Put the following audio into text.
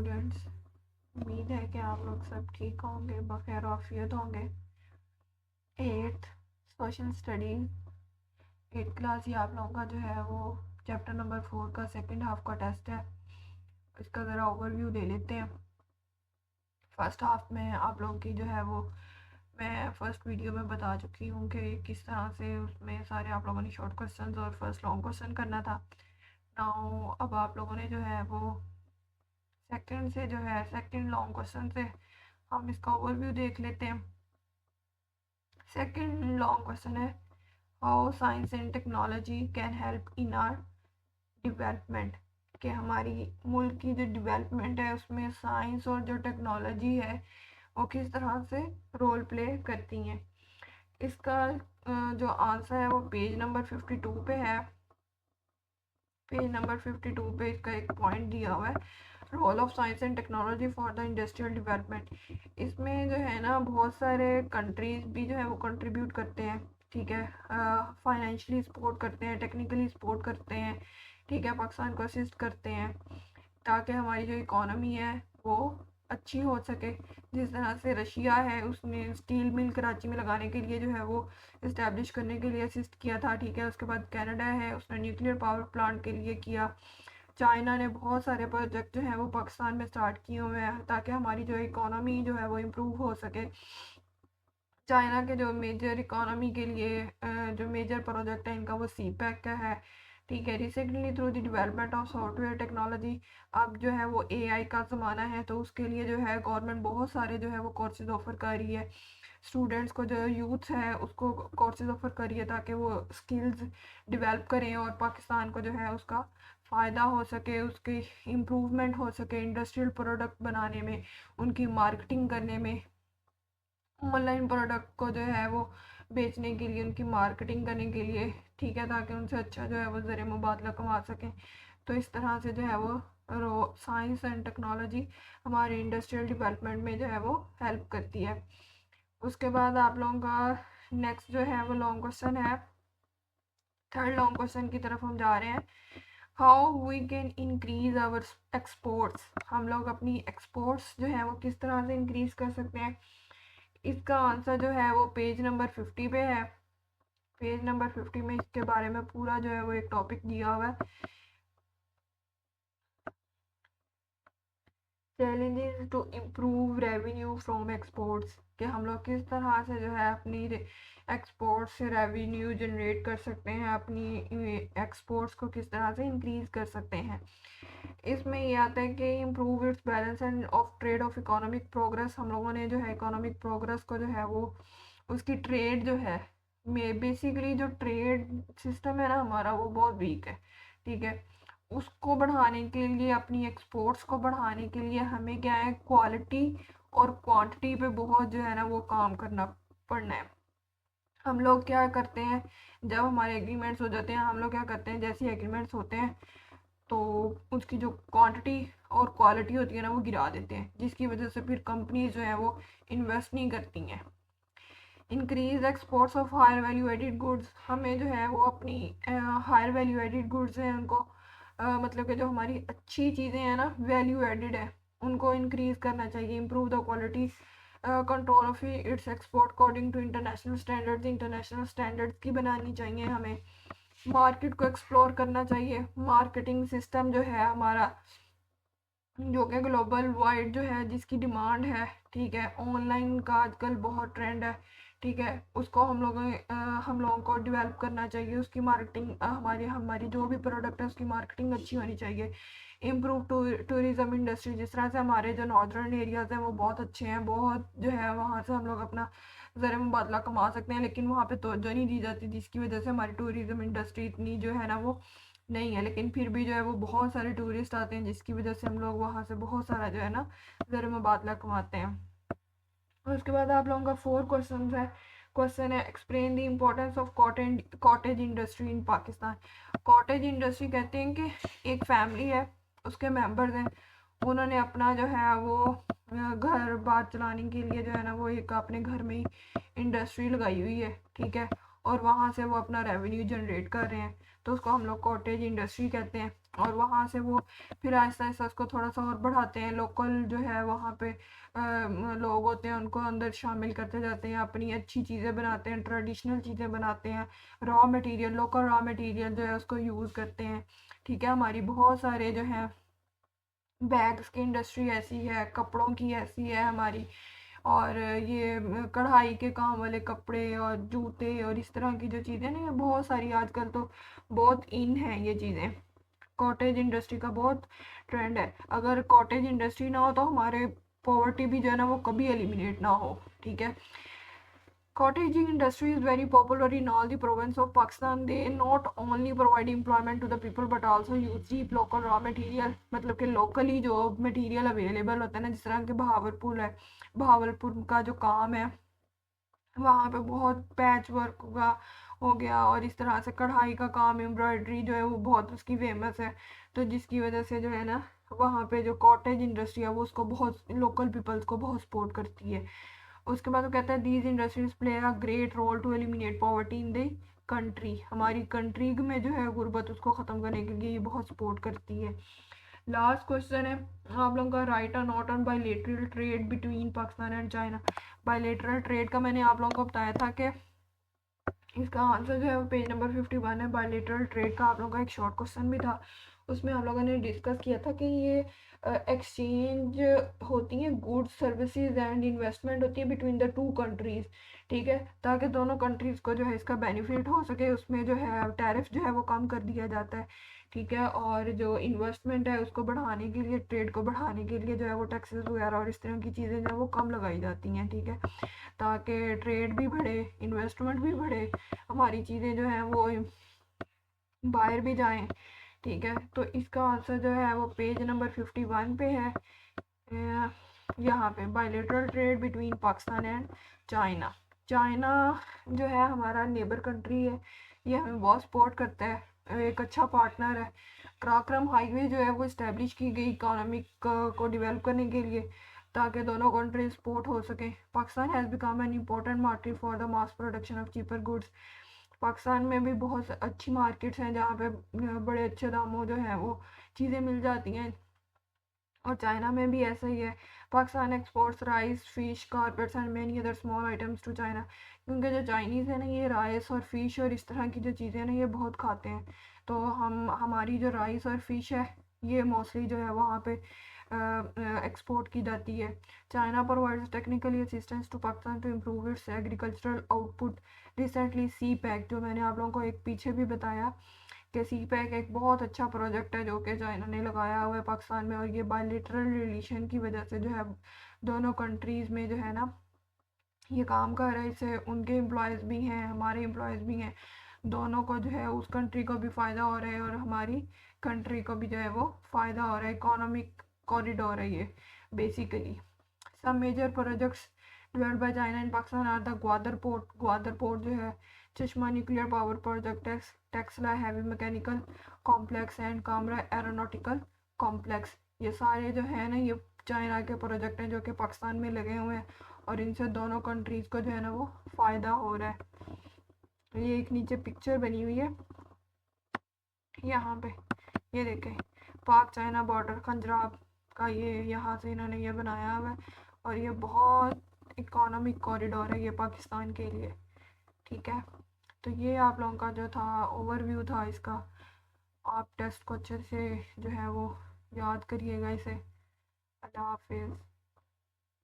Students, उम्मीद है कि आप लोग सब ठीक होंगे, बखैर आफियत होंगे। Eighth social studies 8th class ही आप लोगों का जो है वो चैप्टर नंबर 4 का सेकंड हाफ का टेस्ट है। इसका ज़रा ओवरव्यू ले लेते हैं। फर्स्ट हाफ में आप लोगों की जो है वो मैं फर्स्ट वीडियो में बता चुकी हूँ कि किस तरह से उसमें सारे आप लोगों ने शॉर्ट क्वेश्चंस और फर्स्ट लॉन्ग क्वेश्चन करना था। नाउ अब आप लोगों ने जो है वो सेकंड लॉन्ग क्वेश्चन से हम इसका ओवरव्यू देख लेते हैं। सेकंड लॉन्ग क्वेश्चन है, how science and technology can help in are development, कि हमारी मुल्क की जो डेवलपमेंट है उसमें साइंस और जो टेक्नोलॉजी है वो किस तरह से रोल प्ले करती हैं। इसका जो आंसर है वो पेज नंबर 52 पे है। पेज नंबर 52 पे इसका एक पॉइंट दिया हुआ है, role of science and technology for the industrial development. इसमें जो है ना बहुत सारे कंट्रीज भी जो है वो कंट्रीब्यूट करते हैं, ठीक है। फाइनेंशियली सपोर्ट करते हैं, टेक्निकली सपोर्ट करते हैं, ठीक है, पाकिस्तान को असिस्ट करते हैं ताकि हमारी जो इकोनॉमी है वो अच्छी हो सके। जिस तरह से रशिया है उसने स्टील मिल कराची में लगाने के लिए जो है वो इस्टेब्लिश करने के लिए असिस्ट किया था, ठीक है। उसके बाद कनाडा है, उसने न्यूक्लियर पावर प्लांट के लिए किया। चाइना ने बहुत सारे प्रोजेक्ट जो है वो पाकिस्तान में स्टार्ट किए हुए हैं ताकि हमारी जो इकोनॉमी जो है वो इम्प्रूव हो सके। चाइना के जो मेजर इकोनॉमी के लिए जो मेजर प्रोजेक्ट है इनका वो सी पैक का है, ठीक है। Recently through the development of software technology, अब जो है वो एआई का ज़माना है तो उसके लिए जो है गवर्नमेंट बहुत सारे जो है वो कोर्सेज ऑफर कर रही है। स्टूडेंट्स को जो यूथ है उसको कोर्सेज ऑफर कर रही है ताकि वो स्किल्स डेवलप करें और पाकिस्तान को जो है उसका फ़ायदा हो सके, उसकी इम्प्रूवमेंट हो सके इंडस्ट्रियल प्रोडक्ट बनाने में, उनकी मार्केटिंग करने में, ऑनलाइन प्रोडक्ट को जो है वो बेचने के लिए, उनकी मार्केटिंग करने के लिए, ठीक है, ताकि उनसे अच्छा जो है वो ज़रिए मुबादला कमा सकें। तो इस तरह से जो है वो साइंस एंड टेक्नोलॉजी हमारे इंडस्ट्रियल डेवलपमेंट में जो है वो हेल्प करती है। उसके बाद आप लोगों का नेक्स्ट जो है वो लॉन्ग क्वेश्चन है। थर्ड लॉन्ग क्वेश्चन की तरफ हम जा रहे हैं, how we can increase our exports, हम लोग अपनी एक्सपोर्ट्स जो है वो किस तरह से इंक्रीज कर सकते हैं। इसका आंसर जो है वो पेज नंबर 50 पे है। पेज नंबर 50 में इसके बारे में पूरा जो है वो एक टॉपिक दिया हुआ है, challenges to improve revenue from exports, कि हम लोग किस तरह से जो है अपनी एक्सपोर्ट से रेवेन्यू जनरेट कर सकते हैं, अपनी एक्सपोर्ट्स को किस तरह से इंक्रीज कर सकते हैं। इसमें ये आता है कि improve it's balance end of trade off economic progress, हम लोगों ने जो है इकोनॉमिक प्रोग्रेस को जो है वो उसकी ट्रेड जो है में बेसिकली जो ट्रेड सिस्टम है ना हमारा वो बहुत वीक है, ठीक है। उसको बढ़ाने के लिए, अपनी एक्सपोर्ट्स को बढ़ाने के लिए हमें क्या है, क्वालिटी और क्वांटिटी पे बहुत जो है ना वो काम करना पड़ना है। हम लोग क्या करते हैं, जब हमारे एग्रीमेंट्स हो जाते हैं हम लोग क्या करते हैं, जैसे एग्रीमेंट्स होते हैं तो उसकी जो क्वांटिटी और क्वालिटी होती है ना वो गिरा देते हैं, जिसकी वजह से फिर कंपनीज जो है वो इन्वेस्ट नहीं करती हैं। Increase exports of higher value added goods, हमें जो है वो अपनी हायर वैल्यू एडिड गुड्स हैं उनको मतलब कि जो हमारी अच्छी चीज़ें हैं ना वैल्यू एडिड है उनको इंक्रीज करना चाहिए। Improve the quality control of its export according to international standards की बनानी चाहिए हमें। मार्केट को एक्सप्लोर करना चाहिए, मार्केटिंग सिस्टम जो है हमारा जो कि ग्लोबल वाइड जो है जिसकी डिमांड है, ठीक है, ऑनलाइन का आजकल बहुत ट्रेंड है, ठीक है, उसको हम लोगों को डेवलप करना चाहिए। उसकी मार्केटिंग हमारी हमारी जो भी प्रोडक्ट है उसकी मार्केटिंग अच्छी होनी चाहिए। इम्प्रूव टूरिज़्म इंडस्ट्री, जिस तरह से हमारे जो नॉर्दर्न एरियाज़ हैं वो बहुत अच्छे हैं, बहुत जो है वहाँ से हम लोग अपना ज़र मुबादला कमा सकते हैं, लेकिन वहाँ पे तवज्जो नहीं दी जाती जिसकी वजह से हमारी टूरिज़्म इंडस्ट्री इतनी जो है ना वो नहीं है। लेकिन फिर भी जो है वो बहुत सारे टूरिस्ट आते हैं जिसकी वजह से हम लोग वहाँ से बहुत सारा जो है ना ज़र मुबादला कमाते हैं। और उसके बाद आप लोगों का 4 क्वेश्चन है। क्वेश्चन है, explain the importance of cottage industry in Pakistan. Cottage industry कहते हैं कि एक फैमिली है, उसके मेंबर्स हैं, उन्होंने अपना जो है वो घर बार चलाने के लिए जो है ना वो एक अपने घर में ही इंडस्ट्री लगाई हुई है, ठीक है। और वहाँ से वो अपना रेवेन्यू जनरेट कर रहे हैं, तो उसको हम लोग कॉटेज इंडस्ट्री कहते हैं। और वहाँ से वो फिर आहिस्ता आहिस्ता उसको थोड़ा सा और बढ़ाते हैं, लोकल जो है वहाँ पे लोग होते हैं उनको अंदर शामिल करते जाते हैं, अपनी अच्छी चीज़ें बनाते हैं, ट्रेडिशनल चीज़ें बनाते हैं, raw material, local raw material जो है उसको यूज़ करते हैं। ठीक है, हमारी बहुत सारे जो है बैग्स की इंडस्ट्री ऐसी है, कपड़ों की ऐसी है हमारी, और ये कढ़ाई के काम वाले कपड़े और जूते और इस तरह की जो चीज़ें ना, ये बहुत सारी आजकल तो बहुत इन है ये चीज़ें। कॉटेज इंडस्ट्री का बहुत ट्रेंड है। अगर कॉटेज इंडस्ट्री ना हो तो हमारे पॉवर्टी भी जो है ना वो कभी एलिमिनेट ना हो। ठीक है, cottaging industry is very popular in all the province of Pakistan. They not only provide employment to the people but also use cheap local raw material, मतलब कि locally जो material available होता है ना, जिस तरह के बहावलपुर है, बहावलपुर का जो काम है वहाँ पे बहुत पैच वर्क का हो गया, और इस तरह से कढ़ाई का काम, एम्ब्रॉयडरी जो है वो बहुत उसकी फेमस है, तो जिसकी वजह से जो है ना वहाँ पे जो कॉटेज इंडस्ट्री है वो उसको बहुत, लोकल पीपल्स को बहुत सपोर्ट करती है। उसके बाद वो कहता है these industries play a great role to eliminate poverty in the country, हमारी कंट्री में जो है गुर्बत उसको ख़त्म करने के लिए ये बहुत सपोर्ट करती है। लास्ट क्वेश्चन है आप लोगों का, right a note on bilateral trade between Pakistan and China. Bilateral trade का मैंने आप लोगों को बताया था कि इसका आंसर जो है वो पेज नंबर 51 है। बायलैटरल ट्रेड का आप लोगों का एक शॉर्ट क्वेश्चन भी था, उसमें हम लोगों ने डिस्कस किया था कि ये एक्सचेंज होती हैं, गुड्स सर्विसेज एंड इन्वेस्टमेंट होती है बिटवीन द टू कंट्रीज़। ठीक है, ताकि दोनों कंट्रीज़ को जो है इसका बेनिफिट हो सके, उसमें जो है टैरिफ जो है वो कम कर दिया जाता है। ठीक है, और जो इन्वेस्टमेंट है उसको बढ़ाने के लिए, ट्रेड को बढ़ाने के लिए जो है वो टैक्सेस वगैरह और इस तरह की चीज़ें जो है वो कम लगाई जाती हैं। ठीक है, ताकि ट्रेड भी बढ़े, इन्वेस्टमेंट भी बढ़े, हमारी चीज़ें जो हैं वो बाहर भी जाएं। ठीक है, तो इसका आंसर जो है वो पेज नंबर 51 पे है, यहाँ पे bilateral trade between Pakistan and China. China जो है हमारा नेबर कंट्री है, ये हमें बहुत सपोर्ट करता है, एक अच्छा पार्टनर है। कराक्रम हाईवे जो है वो इस्टेब्लिश की गई इकोनॉमिक को डेवलप करने के लिए, ताकि दोनों कंट्री सपोर्ट हो सके। Pakistan has become an important market for the mass production of cheaper goods. Pakistan में भी बहुत अच्छी मार्केट्स हैं जहाँ पे बड़े अच्छे दामों जो है वो चीज़ें मिल जाती हैं, और चाइना में भी ऐसा ही है। Pakistan exports rice, fish, carpets and many other small items to China, क्योंकि जो चाइनीज़ है ना ये राइस और फिश और इस तरह की जो चीज़ें ना ये बहुत खाते हैं, तो हमारी जो राइस और फिश है ये मोस्टली जो है वहाँ पे एक्सपोर्ट की जाती है। China provides technically assistance to Pakistan to improve its agricultural output. Recently CPEC, जो मैंने आप लोगों को एक पीछे भी बताया कि सी पैक एक बहुत अच्छा प्रोजेक्ट है जो कि चाइना ने लगाया हुआ है पाकिस्तान में, और ये बायलैटरल रिलेशन की वजह से जो है दोनों कंट्रीज़ में जो है ना ये काम कर रहे हैं, इससे उनके एम्प्लॉयज़ भी हैं, हमारे एम्प्लॉयज़ भी हैं, दोनों को जो है उस कंट्री को भी फ़ायदा हो रहा है और हमारी कंट्री को भी जो है वो फ़ायदा हो रहा है। इकोनॉमिक कॉरिडोर है ये basically. Some major projects developed by China and Pakistan are the Gwadar port, Gwadar port जो है, Chashma nuclear power project, Taxila heavy mechanical complex and Kamra aeronautical complex. ये सारे जो है ना ये चाइना के प्रोजेक्ट हैं जो कि पाकिस्तान में लगे हुए हैं, और इनसे दोनों कंट्रीज़ को जो है ना वो फ़ायदा हो रहा है। ये एक नीचे पिक्चर बनी हुई है यहाँ पे, ये देखें, पाक चाइना बॉर्डर खंजराब का ये यहाँ से इन्होंने ये बनाया हुआ है, और ये बहुत इकोनॉमिक कॉरिडोर है ये पाकिस्तान के लिए। ठीक है, तो ये आप लोगों का जो था ओवरव्यू था इसका, आप टेस्ट को अच्छे से जो है वो याद करिएगा इसे। अल्लाह हाफिज़।